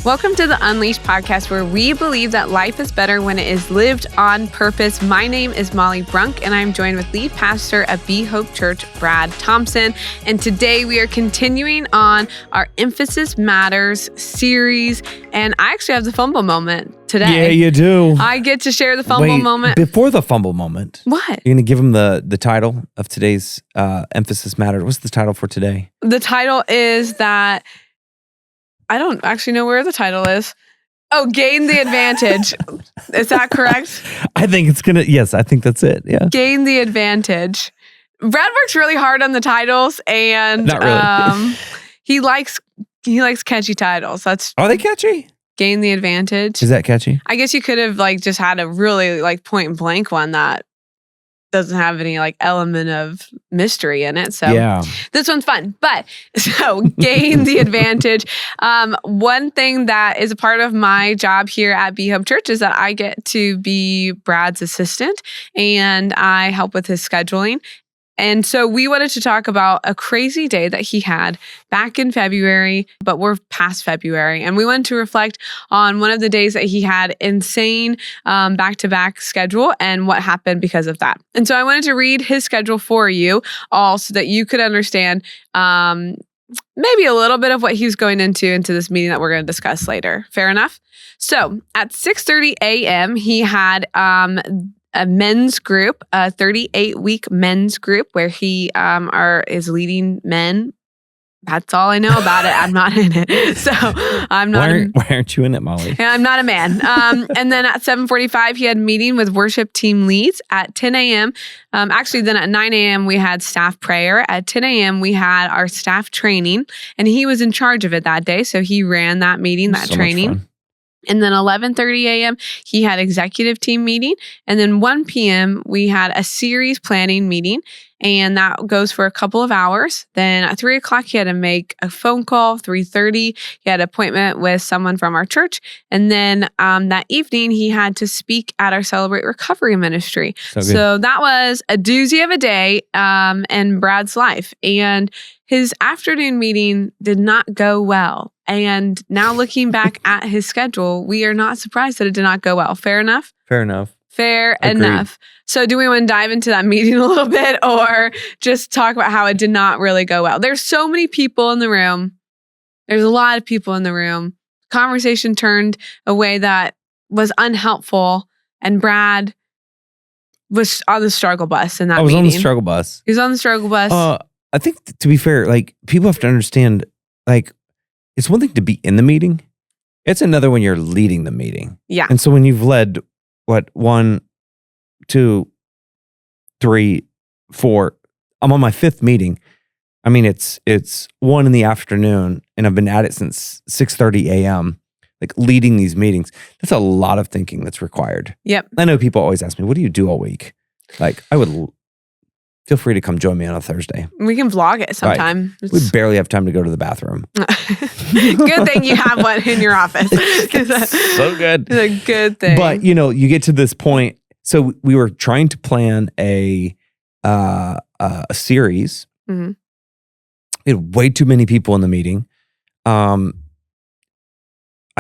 Welcome to the Unleashed podcast, where we believe that life is better when it is lived on purpose. My name is Molly Brunk, and I'm joined with lead pastor at Be Hope Church, Brad Thompson. And today we are continuing on our Emphasis Matters series. And I actually have the fumble moment today. Yeah, you do. I get to share the fumble moment. Before the fumble moment. What? You're going to give him the title of today's Emphasis Matters. What's the title for today? The title is that... I don't actually know where the title is. Oh, gain the advantage. Is that correct? I think yes, I think that's it. Yeah. Gain the advantage. Brad works really hard on the titles, and not really. he likes catchy titles. Are they catchy? Gain the advantage. Is that catchy? I guess you could have just had a really point blank one that doesn't have any element of mystery in it. So yeah. This one's fun. But so gain the advantage. One thing that is a part of my job here at Be Hope Church is that I get to be Brad's assistant, and I help with his scheduling. And so we wanted to talk about a crazy day that he had back in February, but we're past February. And we wanted to reflect on one of the days that he had insane back-to-back schedule and what happened because of that. And so I wanted to read his schedule for you all so that you could understand maybe a little bit of what he's going into this meeting that we're going to discuss later. Fair enough? So at 6:30 a.m., he had a men's group, a 38-week men's group where he is leading men. That's all I know about it. I'm not in it. So I'm not. Why aren't you in it, Molly? I'm not a man. And then at 7:45, he had a meeting with worship team leads. At 10 a.m., actually then at 9 a.m., we had staff prayer. At 10 a.m., we had our staff training, and he was in charge of it that day. So he ran that meeting, that training. And then 11:30 a.m., he had executive team meeting. And then 1 p.m., we had a series planning meeting. And that goes for a couple of hours. Then at 3 o'clock, he had to make a phone call. 3:30, he had an appointment with someone from our church. And then that evening, he had to speak at our Celebrate Recovery ministry. So that was a doozy of a day in Brad's life. And his afternoon meeting did not go well. And now looking back at his schedule, we are not surprised that it did not go well. Fair enough? Fair enough. Fair Agreed. enough. So do we want to dive into that meeting a little bit, or just talk about how it did not really go well? There's so many people in the room. There's a lot of people in the room. Conversation turned a way that was unhelpful, and Brad was on the struggle bus in that meeting. I was on the struggle bus. He was on the struggle bus. I think, to be fair, people have to understand, it's one thing to be in the meeting. It's another when you're leading the meeting. Yeah. And so when you've led, 1, 2, 3, 4, I'm on my 5th meeting. I mean, it's 1 in the afternoon, and I've been at it since 6:30 a.m., leading these meetings. That's a lot of thinking that's required. Yep. I know people always ask me, what do you do all week? I would feel free to come join me on a Thursday. We can vlog it sometime. We barely have time to go to the bathroom. Good thing you have one in your office. So good. It's a good thing. But, you get to this point. So we were trying to plan a series. Mm-hmm. We had way too many people in the meeting. I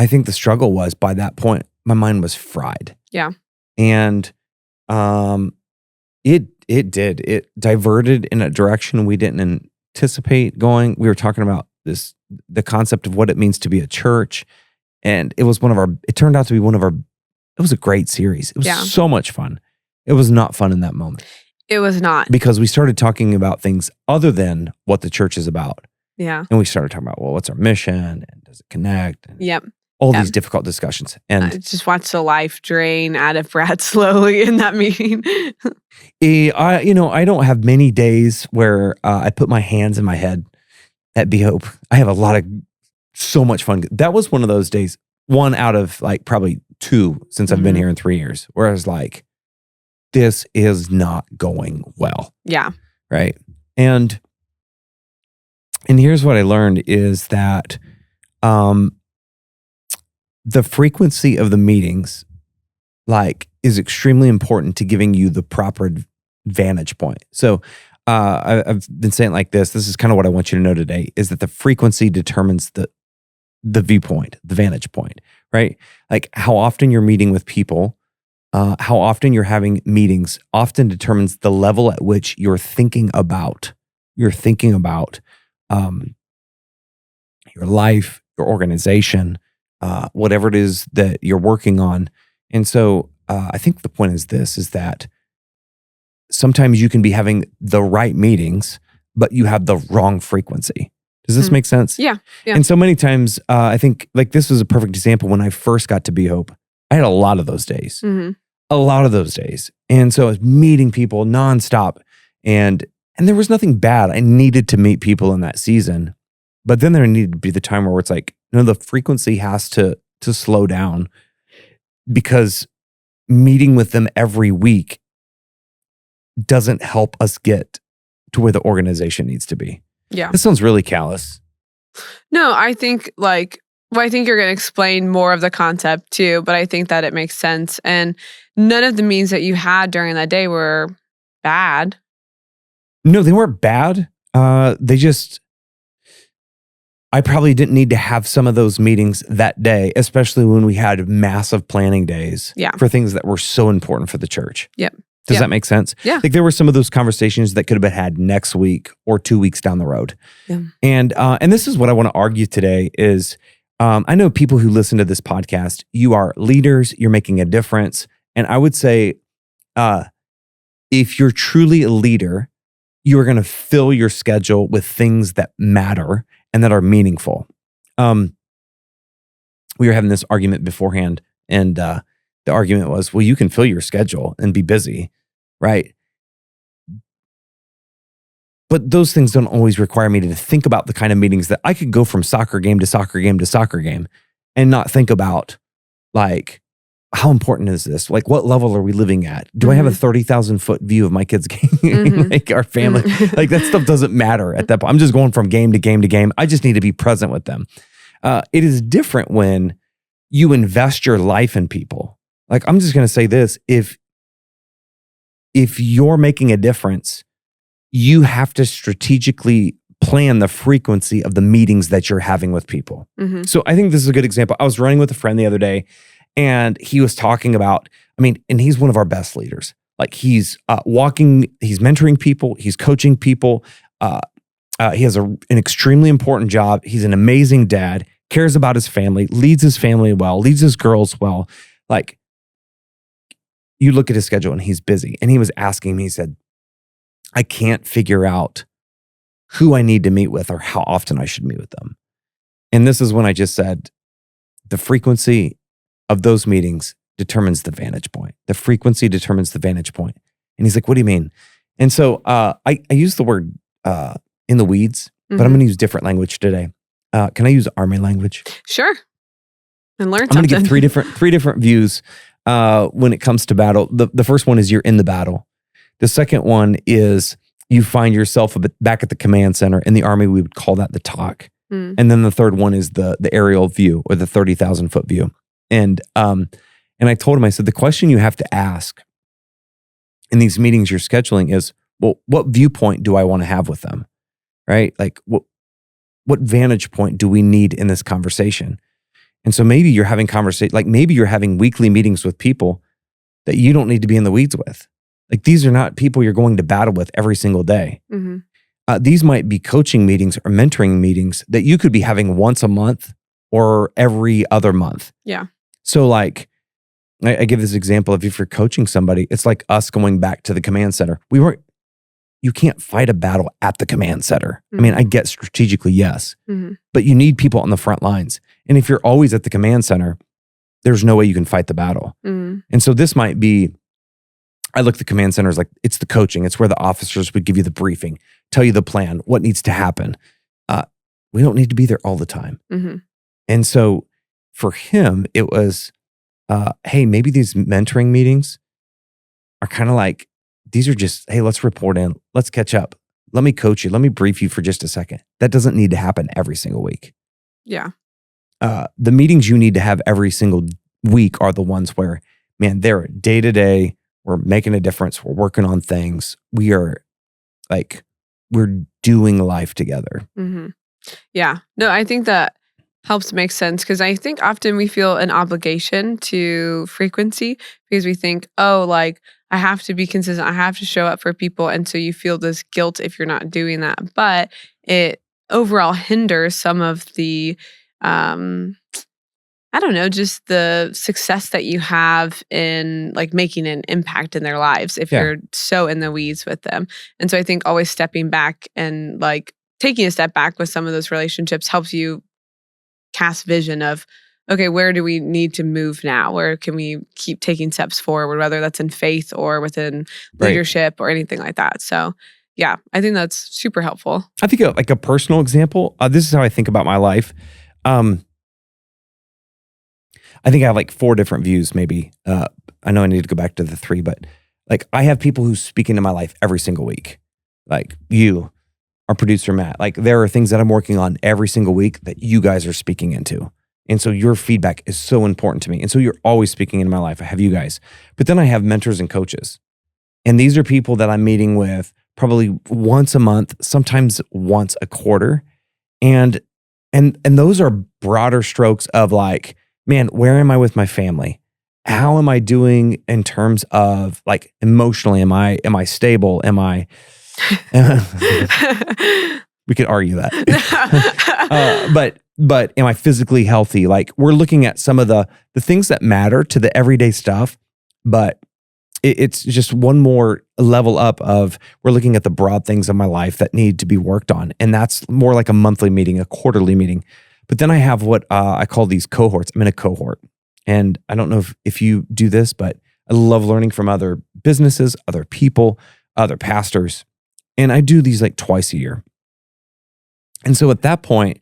think the struggle was, by that point, my mind was fried. Yeah. And it diverted in a direction we didn't anticipate going. We were talking about the concept of what it means to be a church. And it turned out to be it was a great series. It was so much fun. It was not fun in that moment. It was not. Because we started talking about things other than what the church is about. Yeah. And we started talking about, what's our mission? And does it connect? And yep. All these difficult discussions. And I just watched the life drain out of Brad slowly in that meeting. I don't have many days where I put my hands in my head at Be Hope. I have so much fun. That was one of those days, one out of probably 2 since I've been here in 3 years, where I was like, this is not going well. Yeah. Right. And here's what I learned is that the frequency of the meetings is extremely important to giving you the proper vantage point. So I've been saying it like this. This is kind of what I want you to know today, is that the frequency determines the viewpoint, the vantage point, right? Like how often you're meeting with people, how often you're having meetings often determines the level at which you're thinking about your life, your organization, whatever it is that you're working on. And so I think the point is that sometimes you can be having the right meetings, but you have the wrong frequency. Does this make sense? Yeah. And so many times, I think like this was a perfect example. When I first got to Be Hope, I had a lot of those days. A lot of those days. And so I was meeting people nonstop. And there was nothing bad. I needed to meet people in that season. But then there needed to be the time where it's like, no, the frequency has to slow down, because meeting with them every week doesn't help us get to where the organization needs to be. Yeah. This sounds really callous. No, I think I think you're going to explain more of the concept too, but I think that it makes sense. And none of the meetings that you had during that day were bad. No, they weren't bad. I probably didn't need to have some of those meetings that day, especially when we had massive planning days for things that were so important for the church. Yep. Does that make sense? Yeah. Like there were some of those conversations that could have been had next week or 2 weeks down the road. Yeah. And this is what I want to argue today is, I know people who listen to this podcast, you are leaders, you're making a difference. And I would say, if you're truly a leader, you are going to fill your schedule with things that matter and that are meaningful. We were having this argument beforehand, and the argument was, well, you can fill your schedule and be busy, right? But those things don't always require me to think about the kind of meetings that I could go from soccer game to soccer game to soccer game and not think about, like, how important is this? Like, what level are we living at? Do I have a 30,000 foot view of my kids' game? Like our family, like that stuff doesn't matter at that point. I'm just going from game to game to game. I just need to be present with them. It is different when you invest your life in people. Like, I'm just going to say this. If you're making a difference, you have to strategically plan the frequency of the meetings that you're having with people. So I think this is a good example. I was running with a friend the other day, and he was talking about, and he's one of our best leaders. Like he's he's mentoring people, he's coaching people. He has an extremely important job. He's an amazing dad, cares about his family, leads his family well, leads his girls well. Like, you look at his schedule and he's busy. And he was asking me, he said, I can't figure out who I need to meet with or how often I should meet with them. And this is when I just said, the frequency of those meetings determines the vantage point. The frequency determines the vantage point. And he's like, what do you mean? And so I use the word in the weeds, but I'm going to use different language today. Can I use Army language? Sure. And learn I'm going to give three different views when it comes to battle. The first one is you're in the battle. The second one is you find yourself back at the command center. In the Army, we would call that the talk. And then the third one is the aerial view, or the 30,000 foot view. And I told him, I said, the question you have to ask in these meetings you're scheduling is, well, what viewpoint do I want to have with them? Right? Like, what vantage point do we need in this conversation? And so maybe you're having maybe you're having weekly meetings with people that you don't need to be in the weeds with. Like, these are not people you're going to battle with every single day. These might be coaching meetings or mentoring meetings that you could be having once a month or every other month. Yeah. So like, I give this example of, if you're coaching somebody, it's like us going back to the command center. You can't fight a battle at the command center. I get strategically, yes, but you need people on the front lines. And if you're always at the command center, there's no way you can fight the battle. And so this might be, I look at the command center as like, it's the coaching. It's where the officers would give you the briefing, tell you the plan, what needs to happen. We don't need to be there all the time. And so for him, it was, hey, maybe these mentoring meetings are kind of like, these are just, hey, let's report in. Let's catch up. Let me coach you. Let me brief you for just a second. That doesn't need to happen every single week. Yeah. The meetings you need to have every single week are the ones where, man, they're day to day. We're making a difference. We're working on things. We're doing life together. Yeah. No, I think that Helps make sense because I think often we feel an obligation to frequency because we think, oh, like I have to be consistent. I have to show up for people. And so you feel this guilt if you're not doing that. But it overall hinders some of the, I don't know, just the success that you have in like making an impact in their lives if you're so in the weeds with them. And so I think always stepping back and like taking a step back with some of those relationships helps you cast vision of, okay, where do we need to move now? Where can we keep taking steps forward, whether that's in faith or within leadership or anything like that. So yeah, I think that's super helpful. I think like a personal example, this is how I think about my life. I think I have like 4 different views maybe. I know I need to go back to the 3, but like I have people who speak into my life every single week. Like you, our producer, Matt, like there are things that I'm working on every single week that you guys are speaking into. And so your feedback is so important to me. And so you're always speaking into my life. I have you guys. But then I have mentors and coaches. And these are people that I'm meeting with probably once a month, sometimes once a quarter. And those are broader strokes of like, man, where am I with my family? How am I doing in terms of like emotionally? Am I stable? Am I we could argue that. But am I physically healthy? Like we're looking at some of the things that matter to the everyday stuff, but it's just one more level up of we're looking at the broad things of my life that need to be worked on. And that's more like a monthly meeting, a quarterly meeting. But then I have what I call these cohorts. I'm in a cohort. And I don't know if you do this, but I love learning from other businesses, other people, other pastors. And I do these like twice a year. And so at that point,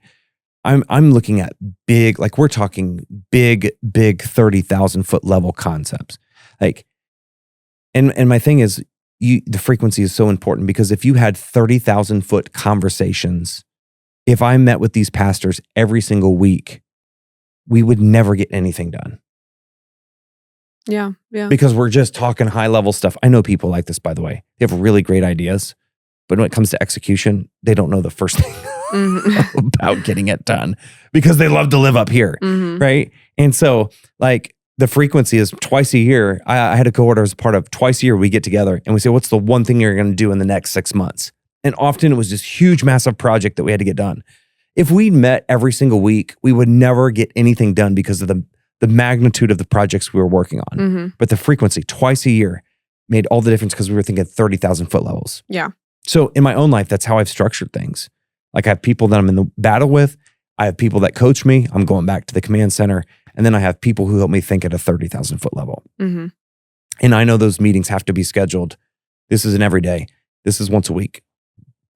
I'm looking at big, like we're talking big 30,000 foot level concepts. Like, and my thing is the frequency is so important because if you had 30,000 foot conversations, if I met with these pastors every single week, we would never get anything done. Yeah. Because we're just talking high level stuff. I know people like this, by the way. They have really great ideas, but when it comes to execution, they don't know the first thing about getting it done because they love to live up here, right? And so like the frequency is twice a year. I had a cohort I was a part of. Twice a year we get together and we say, what's the one thing you're going to do in the next 6 months? And often it was this huge, massive project that we had to get done. If we met every single week, we would never get anything done because of the magnitude of the projects we were working on. But the frequency, twice a year, made all the difference because we were thinking 30,000 foot levels. Yeah. So in my own life, that's how I've structured things. Like I have people that I'm in the battle with. I have people that coach me. I'm going back to the command center. And then I have people who help me think at a 30,000 foot level. And I know those meetings have to be scheduled. This is an everyday. This is once a week.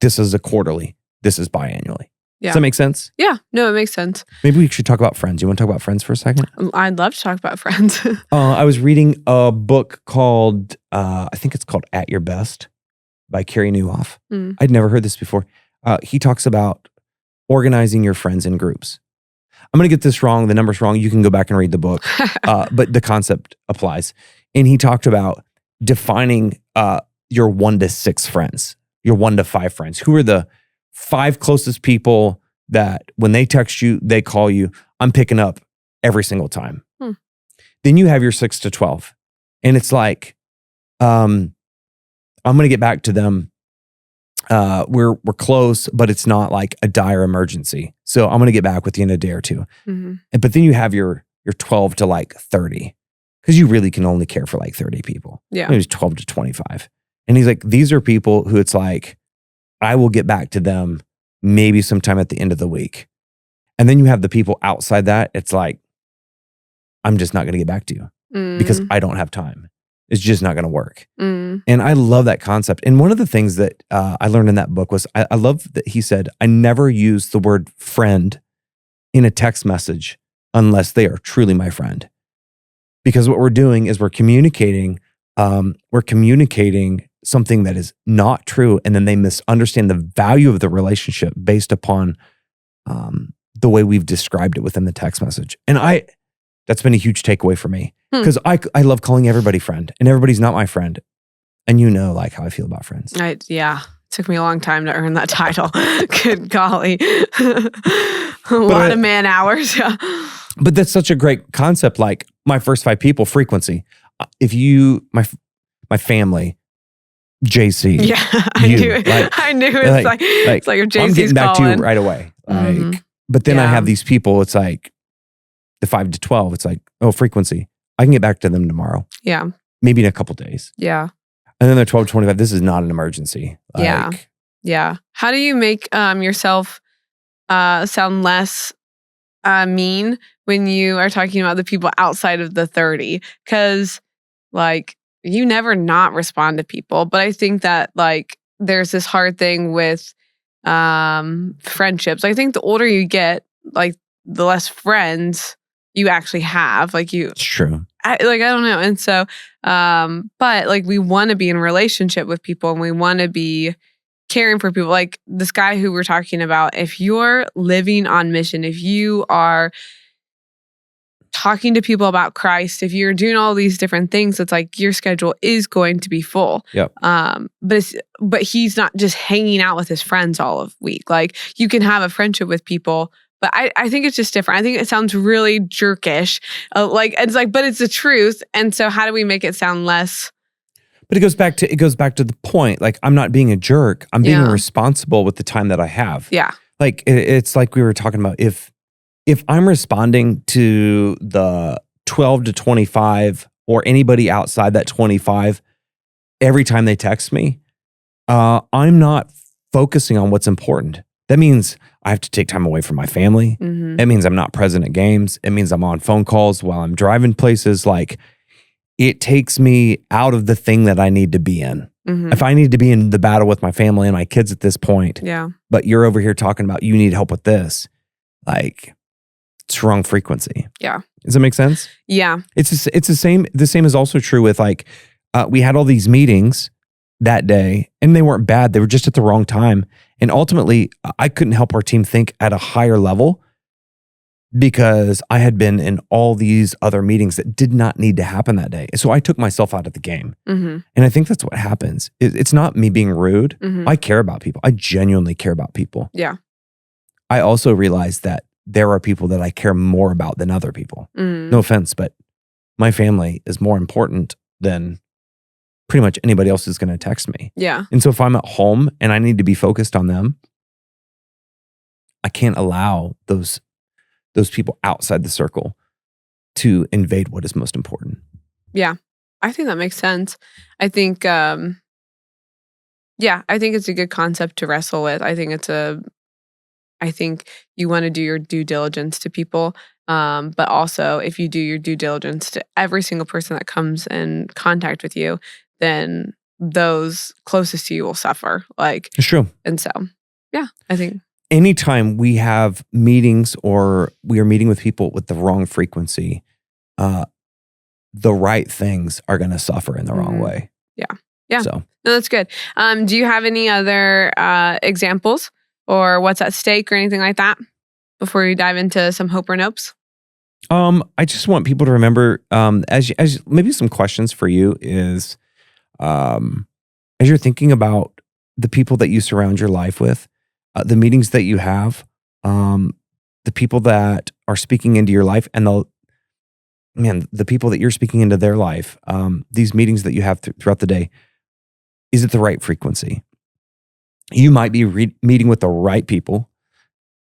This is a quarterly. This is biannually. Yeah. Does that make sense? Yeah. No, it makes sense. Maybe we should talk about friends. You want to talk about friends for a second? I'd love to talk about friends. I was reading a book called, I think it's called At Your Best by Carey Nieuwhof. I'd never heard this before. He talks about organizing your friends in groups. I'm going to get this wrong. The number's wrong. You can go back and read the book. But the concept applies. And he talked about defining your 1 to 6 friends, your 1 to 5 friends. Who are the 5 closest people that when they text you, they call you, I'm picking up every single time. Then you have your 6 to 12. And it's like, I'm going to get back to them. We're close, but it's not like a dire emergency. So I'm going to get back with you in a day or 2. But then you have your 12 to like 30, because you really can only care for like 30 people. Yeah. Maybe 12 to 25. And he's like, these are people who it's like, I will get back to them maybe sometime at the end of the week. And then you have the people outside that. It's like, I'm just not going to get back to you because I don't have time. It's just not going to work. And I love that concept. And one of the things that I learned in that book was, I love that he said, I never use the word friend in a text message unless they are truly my friend. Because what we're doing is we're communicating something that is not true. And then they misunderstand the value of the relationship based upon the way we've described it within the text message. And that's been a huge takeaway for me. Because I love calling everybody friend, and everybody's not my friend. And you know like how I feel about friends. Yeah. It took me a long time to earn that title. Good golly. A lot of man hours. Yeah. But that's such a great concept. Like my first 5 people, frequency. If you, my family, JC. Yeah, I knew it. I knew it. It's like if JC's I'm getting back calling. to you right away. Like, but then I have these people. It's like the 5 to 12. It's like, oh, frequency. I can get back to them tomorrow. Yeah. Maybe in a couple days. Yeah. And then they're 12 to 25. This is not an emergency. Like, yeah. How do you make yourself sound less mean when you are talking about the people outside of the 30? Because like you never not respond to people, but I think that like there's this hard thing with friendships. I think the older you get, like the less friends you actually have. Like you, it's true. I don't know. And so, but like we want to be in a relationship with people and we want to be caring for people. Like this guy who we're talking about, if you're living on mission, if you are talking to people about Christ, if you're doing all these different things, it's like your schedule is going to be full. Yep. But he's not just hanging out with his friends all of week. Like you can have a friendship with people. But I think it's just different. I think it sounds really jerkish. But it's the truth. And so how do we make it sound less? But it goes back to the point. Like I'm not being a jerk. I'm being responsible with the time that I have. Yeah. Like it's like we were talking about. If I'm responding to the 12 to 25 or anybody outside that 25 every time they text me, I'm not focusing on what's important. That means I have to take time away from my family. Mm-hmm. It means I'm not present at games. It means I'm on phone calls while I'm driving places. Like it takes me out of the thing that I need to be in. Mm-hmm. If I need to be in the battle with my family and my kids at this point, but you're over here talking about you need help with this, like it's wrong frequency. Yeah. Does that make sense? Yeah. It's the same. The same is also true with like, we had all these meetings that day and they weren't bad. They were just at the wrong time. And ultimately, I couldn't help our team think at a higher level because I had been in all these other meetings that did not need to happen that day. So I took myself out of the game. Mm-hmm. And I think that's what happens. It's not me being rude. Mm-hmm. I care about people. I genuinely care about people. Yeah. I also realized that there are people that I care more about than other people. Mm. No offense, but my family is more important than pretty much anybody else is going to text me. Yeah. And so if I'm at home and I need to be focused on them, I can't allow those people outside the circle to invade what is most important. Yeah. I think that makes sense. I think, I think it's a good concept to wrestle with. I think you want to do your due diligence to people. But also if you do your due diligence to every single person that comes in contact with you, then those closest to you will suffer. Like it's true. And so, yeah, I think anytime we have meetings or we are meeting with people with the wrong frequency, the right things are going to suffer in the wrong way. Yeah. Yeah. So no, that's good. Do you have any other examples or what's at stake or anything like that before we dive into some hope or nopes? I just want people to remember, as maybe some questions for you is, as you're thinking about the people that you surround your life with, the meetings that you have, the people that are speaking into your life, and the people that you're speaking into their life, these meetings that you have throughout the day, is it the right frequency? You might be meeting with the right people,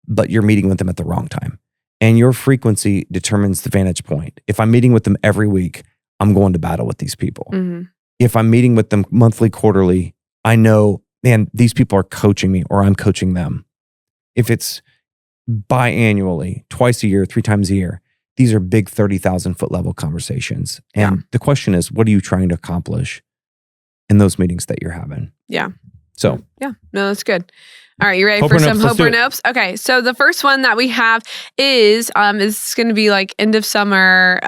but you're meeting with them at the wrong time. And your frequency determines the vantage point. If I'm meeting with them every week, I'm going to battle with these people. Mm-hmm. If I'm meeting with them monthly, quarterly, I know, man, these people are coaching me or I'm coaching them. If it's biannually, twice a year, 3 times a year, these are big 30,000 foot level conversations. And the question is, what are you trying to accomplish in those meetings that you're having? Yeah. So, yeah, no, that's good. All right, you ready Hope for or some nopes? hope or nopes? Okay, so the first one that we have is going to be like end of summer,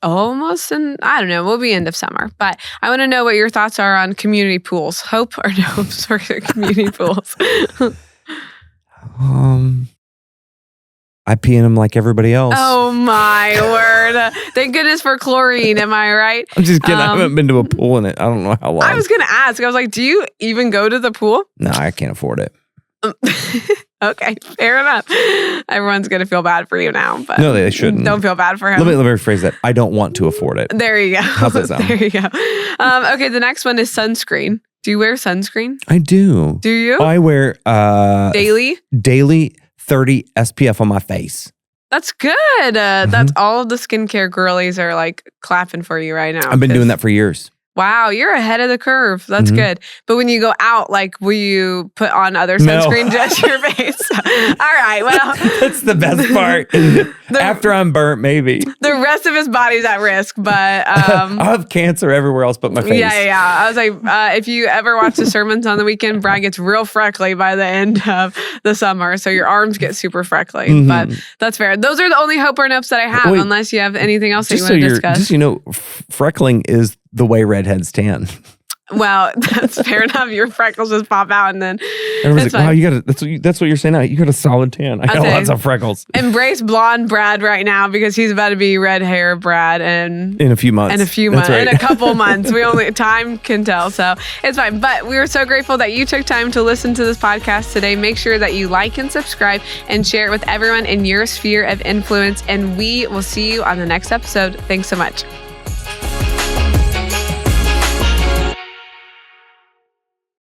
almost, and I don't know, we'll be end of summer. But I want to know what your thoughts are on community pools. Hope or nopes for community pools? I pee in them like everybody else. Oh my word! Thank goodness for chlorine. Am I right? I'm just kidding. I haven't been to a pool in it. I don't know how long. I was going to ask. I was like, do you even go to the pool? No, I can't afford it. Okay, fair enough. Everyone's going to feel bad for you now, but no, they shouldn't. Don't feel bad for him. Let me rephrase that. I don't want to afford it. There you go. How's that sound? There you go. Okay, the next one is sunscreen. Do you wear sunscreen? I do. Do you? I wear daily 30 SPF on my face. That's good. That's all of the skincare girlies are like clapping for you right now. I've been doing that for years. Wow, you're ahead of the curve. That's good. But when you go out, like, will you put on other sunscreen just your face? All right, well. That's the best part. After I'm burnt, maybe. The rest of his body's at risk, but... I'll have cancer everywhere else but my face. Yeah. I was like, if you ever watch the sermons on the weekend, Brad gets real freckly by the end of the summer, so your arms get super freckly. But that's fair. Those are the only hope or nopes that I have, unless you have anything else that you want to discuss. Just, freckling is the way redheads tan. Well, that's fair enough. Your freckles just pop out, and then everyone's like, "Wow, you got a." That's what you're saying now. You got a solid tan. I got lots of freckles. Embrace blonde Brad right now because he's about to be red hair Brad, and in a few months. In a couple months. Time can tell, so it's fine. But we are so grateful that you took time to listen to this podcast today. Make sure that you like and subscribe and share it with everyone in your sphere of influence. And we will see you on the next episode. Thanks so much.